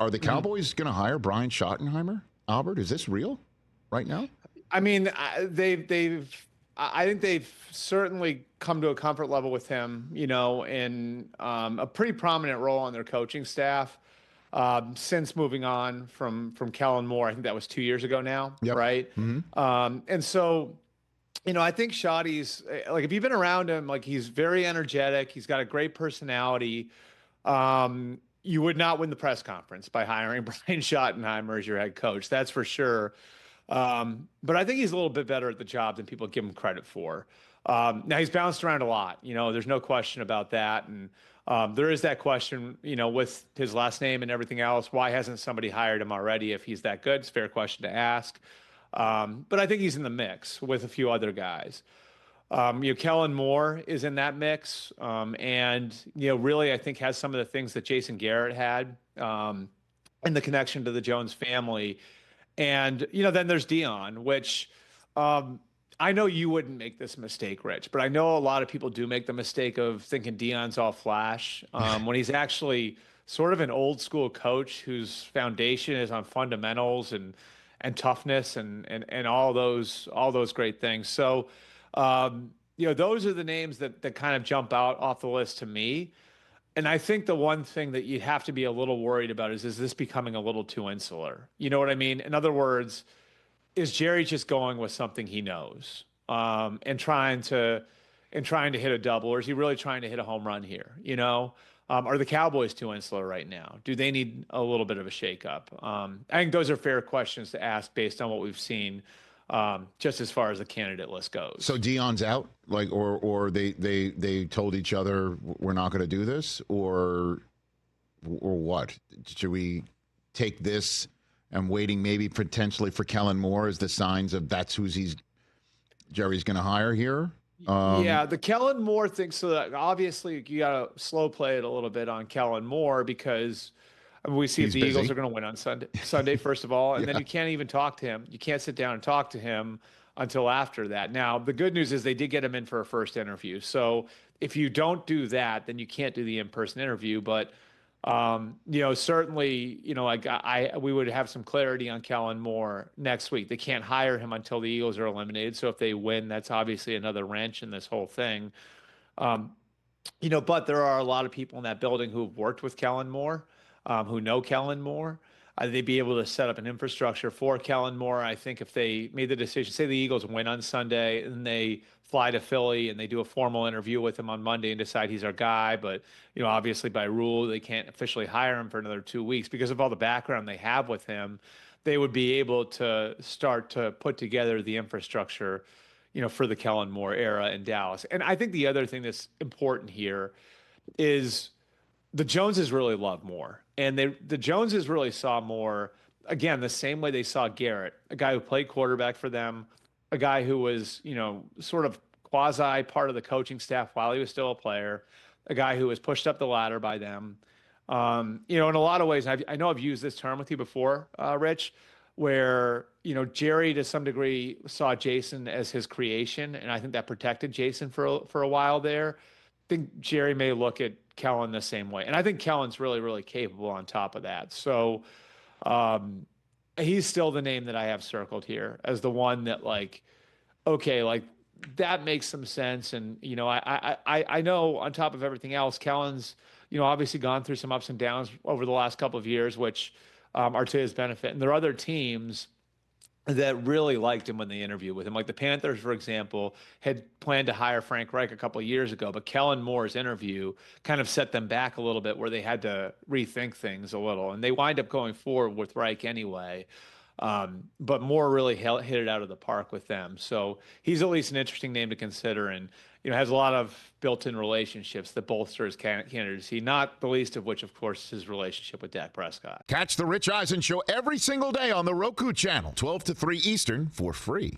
Are the Cowboys going to hire Brian Schottenheimer? Albert, is this real right now? I mean, I think they've certainly come to a comfort level with him, in a pretty prominent role on their coaching staff since moving on from Kellen Moore. I think that was 2 years ago now, Yep. right? And so, I think Schotty's like, if you've been around him, like, he's very energetic. He's got a great personality. You would not win the press conference by hiring Brian Schottenheimer as your head coach. That's for sure. But I think he's a little bit better at the job than people give him credit for. Now he's bounced around a lot, there's no question about that. And, there is that question, with his last name and everything else, why hasn't somebody hired him already if he's that good? It's a fair question to ask. But I think he's in the mix with a few other guys. Kellen Moore is in that mix. And, really, I think has some of the things that Jason Garrett had, and the connection to the Jones family. And, then there's Deion, which I know you wouldn't make this mistake, Rich, but I know a lot of people do make the mistake of thinking Deion's all flash when he's actually sort of an old school coach whose foundation is on fundamentals and toughness and all those great things. So, those are the names that kind of jump out off the list to me. And I think the one thing that you have to be a little worried about is this becoming a little too insular? You know what I mean? In other words, is Jerry just going with something he knows, and trying to hit a double, or is he really trying to hit a home run here? Are the Cowboys too insular right now? Do they need a little bit of a shakeup? I think those are fair questions to ask based on what we've seen, just as far as the candidate list goes. So Deion's out, like, or they told each other we're not going to do this, or what? Should we take this and waiting maybe potentially for Kellen Moore as the signs of that's who Jerry's going to hire here? Yeah, the Kellen Moore thing. So that obviously you got to slow play it a little bit on Kellen Moore because we see if the Eagles are going to win on Sunday, first of all, and then you can't even talk to him. You can't sit down and talk to him until after that. Now, the good news is they did get him in for a first interview. So if you don't do that, then you can't do the in-person interview. But, certainly, we would have some clarity on Kellen Moore next week. They can't hire him until the Eagles are eliminated. So if they win, that's obviously another wrench in this whole thing. But there are a lot of people in that building who've worked with Kellen Moore, who know Kellen Moore. They'd be able to set up an infrastructure for Kellen Moore. I think if they made the decision, say the Eagles win on Sunday and they fly to Philly and they do a formal interview with him on Monday and decide he's our guy, but obviously by rule they can't officially hire him for another 2 weeks because of all the background they have with him, they would be able to start to put together the infrastructure, for the Kellen Moore era in Dallas. And I think the other thing that's important here is the Joneses really love Moore. And the Joneses really saw Moore, again, the same way they saw Garrett, a guy who played quarterback for them, a guy who was, sort of quasi part of the coaching staff while he was still a player, a guy who was pushed up the ladder by them. In a lot of ways, I know I've used this term with you before, Rich, where, Jerry to some degree saw Jason as his creation. And I think that protected Jason for a while there. I think Jerry may look at Kellen the same way. And I think Kellen's really, really capable on top of that. So he's still the name that I have circled here as the one that that makes some sense. And, I know on top of everything else, Kellen's, obviously gone through some ups and downs over the last couple of years, which are to his benefit. And there are other teams that really liked him when they interviewed with him. Like the Panthers, for example, had planned to hire Frank Reich a couple of years ago, but Kellen Moore's interview kind of set them back a little bit where they had to rethink things a little. And they wind up going forward with Reich anyway. But Moore really hit it out of the park with them. So he's at least an interesting name to consider and, has a lot of built-in relationships that bolster his candidacy, not the least of which, of course, is his relationship with Dak Prescott. Catch the Rich Eisen Show every single day on the Roku channel, 12 to 3 Eastern, for free.